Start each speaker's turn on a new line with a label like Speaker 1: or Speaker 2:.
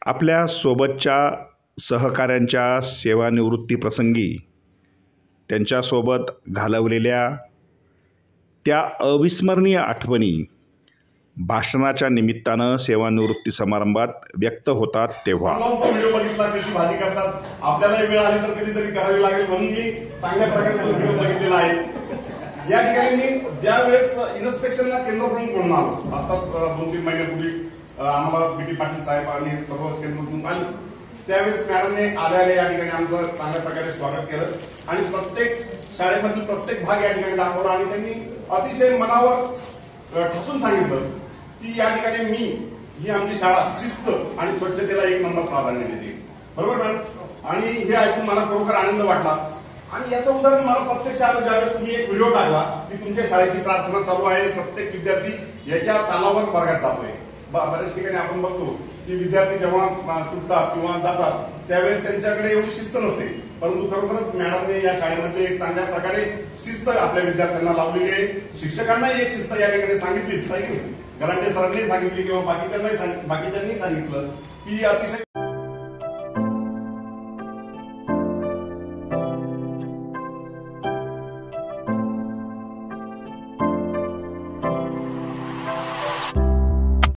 Speaker 1: आपल्या सोबतच्या सहकाऱ्यांच्या सेवानिवृत्तीप्रसंगी त्यांच्यासोबत घालवलेल्या त्या अविस्मरणीय आठवणी भाषणाच्या निमित्तानं सेवानिवृत्ती समारंभात व्यक्त होतात तेव्हा
Speaker 2: व्हिडिओ बघितला कशी भाजी करतात, आपल्याला वेळ आली तर कधीतरी करावी लागेल म्हणून मी चांगल्या प्रकारे व्हिडिओ बघितलेला आहे। या ठिकाणी मी ज्या वेळेस इन्स्पेक्शनला केंद्रप्रमुख म्हणून आलो, आताच 2-3 महिन्यापूर्वी आम्हाला बीटी पाटील साहेब आणि सर्व केंद्रप्रमुख आले, त्यावेळेस मॅडमने आल्या या ठिकाणी आमचं चांगल्या प्रकारे स्वागत केलं आणि प्रत्येक शाळेमधील प्रत्येक भाग या ठिकाणी दाखवला आणि त्यांनी अतिशय मनावर ठसून सांगितलं की या ठिकाणी ही आमची शाळा शिस्त आणि स्वच्छतेला 1 नंबर प्राधान्य देते। बरोबर मॅडम? आणि हे ऐकून मला खरोखर आनंद वाटला आणि याचं उदाहरण मला प्रत्येक शाळेत ज्यावेळेस तुम्ही एक व्हिडिओ टाकला की तुमच्या शाळेची प्रार्थना चालू आहे, प्रत्येक विद्यार्थी याच्या तालावर वर्गात जातोय। बऱ्याच ठिकाणी आपण बघतो की विद्यार्थी जेव्हा सुटतात किंवा जातात त्यावेळेस त्यांच्याकडे एवढी शिस्त नसते, परंतु खरोखरच मॅडमने या शाळेमध्ये एक चांगल्या प्रकारे शिस्त आपल्या विद्यार्थ्यांना लावलेली आहे। शिक्षकांनाही एक शिस्त या ठिकाणी सांगितलीच, गलांडे सरांनी सांगितली किंवा बाकीच्यांनी सांगितलं की अतिशय